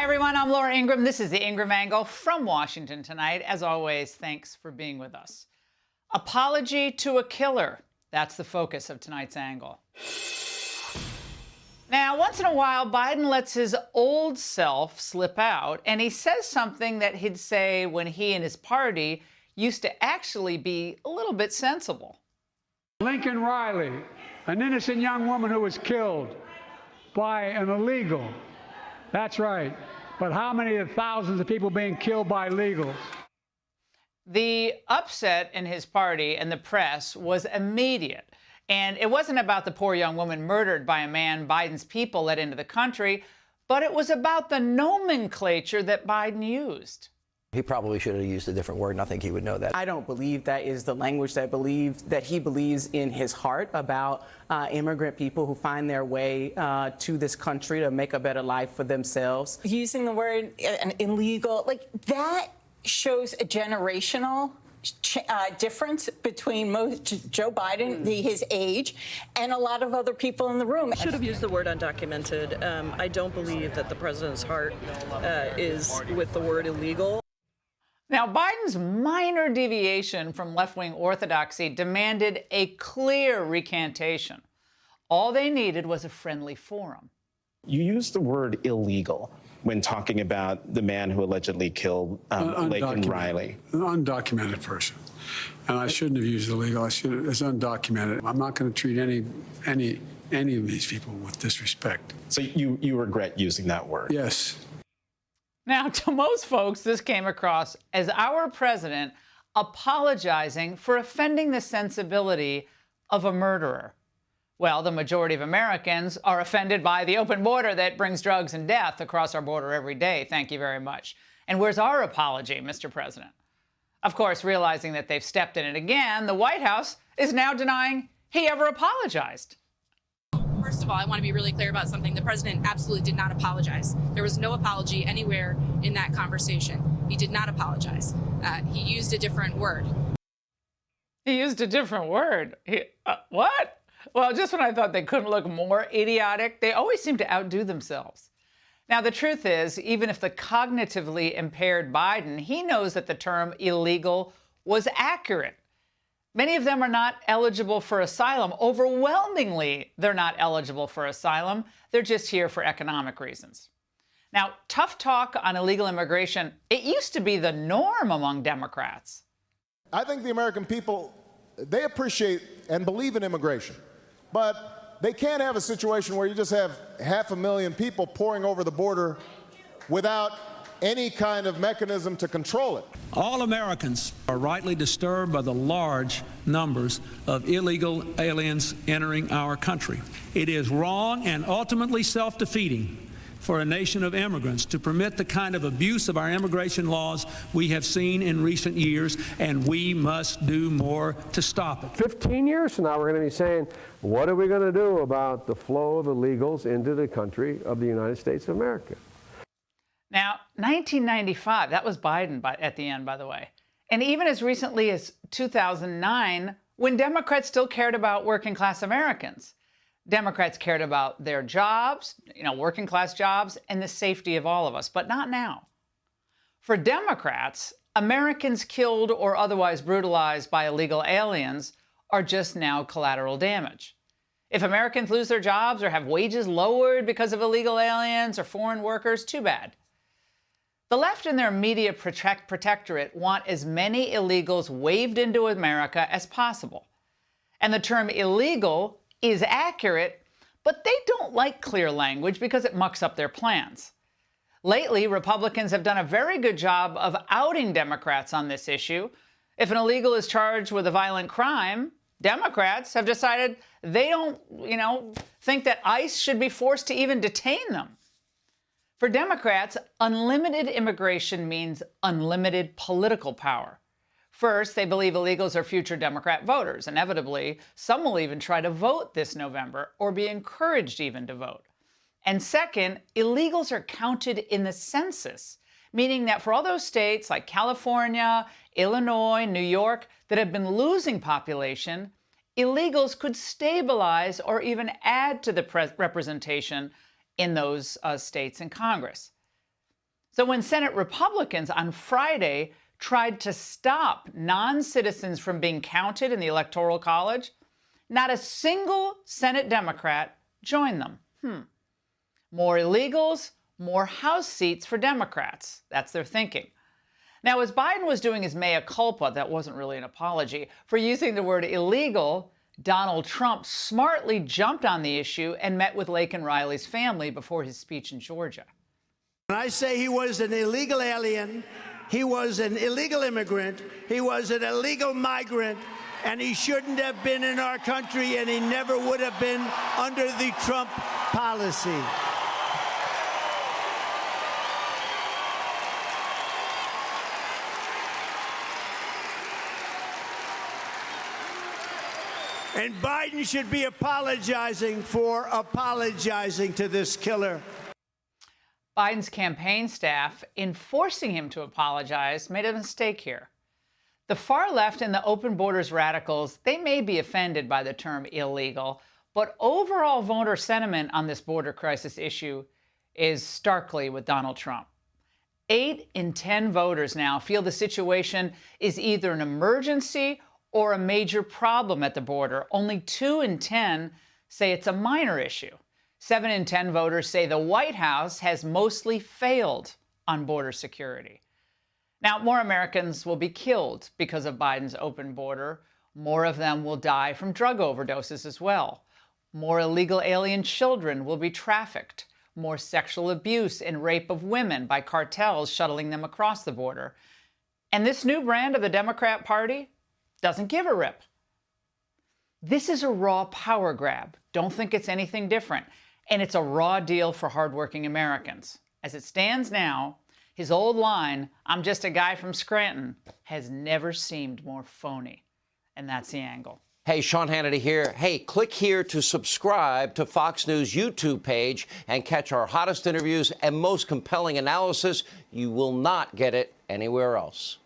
everyone, I'm Laura Ingraham. This is the Ingraham Angle from Washington tonight. As always, thanks for being with us. Apology to a killer. That's the focus of tonight's angle. Now, once in a while, Biden lets his old self slip out, and he says something that he'd say when he and his party used to actually be a little bit sensible. Laken Riley, an innocent young woman who was killed by an illegal. That's right. But how many of thousands of people being killed by illegals? The upset in his party and the press was immediate. And it wasn't about the poor young woman murdered by a man Biden's people let into the country, but it was about the nomenclature that Biden used. He probably should have used a different word, and I think he would know that. I don't believe that is the language that he believes in his heart about immigrant people who find their way to this country to make a better life for themselves. Using the word illegal, like that shows a generational difference between Joe Biden, his age, and a lot of other people in the room. Should have used the word undocumented. I don't believe that the president's heart is with the word illegal. Now, Biden's minor deviation from left-wing orthodoxy demanded a clear recantation. All they needed was a friendly forum. You used the word illegal when talking about the man who allegedly killed Laken Riley. An undocumented person. And I shouldn't have used illegal. It's undocumented. I'm not going to treat any of these people with disrespect. So you regret using that word? Yes. Now, to most folks, this came across as our president apologizing for offending the sensibility of a murderer. Well, the majority of Americans are offended by the open border that brings drugs and death across our border every day. Thank you very much. And where's our apology, Mr. President? Of course, realizing that they've stepped in it again, the White House is now denying he ever apologized. First of all, I want to be really clear about something. The president absolutely did not apologize. There was no apology anywhere in that conversation. He did not apologize. He used a different word. He used a different word? What? Well, just when I thought they couldn't look more idiotic, they always seem to outdo themselves. Now, the truth is, even if the cognitively impaired Biden, he knows that the term illegal was accurate. Many of them are not eligible for asylum. Overwhelmingly, they're not eligible for asylum. They're just here for economic reasons. Now, tough talk on illegal immigration, it used to be the norm among Democrats. I think the American people, they appreciate and believe in immigration, but they can't have a situation where you just have 500,000 people pouring over the border without any kind of mechanism to control it. All Americans are rightly disturbed by the large numbers of illegal aliens entering our country. It is wrong and ultimately self-defeating for a nation of immigrants to permit the kind of abuse of our immigration laws we have seen in recent years, and we must do more to stop it. 15 years from now, we're going to be saying, what are we going to do about the flow of illegals into the country of the United States of America? Now, 1995, that was Biden at the end, by the way. And even as recently as 2009, when Democrats still cared about working class Americans. Democrats cared about their jobs, working class jobs, and the safety of all of us, but not now. For Democrats, Americans killed or otherwise brutalized by illegal aliens are just now collateral damage. If Americans lose their jobs or have wages lowered because of illegal aliens or foreign workers, too bad. The left and their media protectorate want as many illegals waved into America as possible. And the term illegal is accurate, but they don't like clear language because it mucks up their plans. Lately, Republicans have done a very good job of outing Democrats on this issue. If an illegal is charged with a violent crime, Democrats have decided they don't, think that ICE should be forced to even detain them. For Democrats, unlimited immigration means unlimited political power. First, they believe illegals are future Democrat voters. Inevitably, some will even try to vote this November or be encouraged even to vote. And second, illegals are counted in the census, meaning that for all those states like California, Illinois, New York that have been losing population, illegals could stabilize or even add to the representation in those states in Congress. So when Senate Republicans on Friday tried to stop non-citizens from being counted in the Electoral College, not a single Senate Democrat joined them. More illegals, more House seats for Democrats. That's their thinking. Now, as Biden was doing his mea culpa, that wasn't really an apology, for using the word illegal, Donald Trump smartly jumped on the issue and met with Laken Riley's family before his speech in Georgia. When I say he was an illegal alien, he was an illegal immigrant, he was an illegal migrant, and he shouldn't have been in our country, and he never would have been under the Trump policy. And Biden should be apologizing for apologizing to this killer. Biden's campaign staff, in forcing him to apologize, made a mistake here. The far left and the open borders radicals, they may be offended by the term illegal, but overall voter sentiment on this border crisis issue is starkly with Donald Trump. 8 in 10 voters now feel the situation is either an emergency or a major problem at the border. Only 2 in 10 say it's a minor issue. 7 in 10 voters say the White House has mostly failed on border security. Now, more Americans will be killed because of Biden's open border. More of them will die from drug overdoses as well. More illegal alien children will be trafficked. More sexual abuse and rape of women by cartels shuttling them across the border. And this new brand of the Democrat Party doesn't give a rip. This is a raw power grab. Don't think it's anything different. And it's a raw deal for hardworking Americans. As it stands now, his old line, "I'm just a guy from Scranton," has never seemed more phony. And that's The Angle. Hey, Sean Hannity here. Hey, click here to subscribe to Fox News YouTube page and catch our hottest interviews and most compelling analysis. You will not get it anywhere else.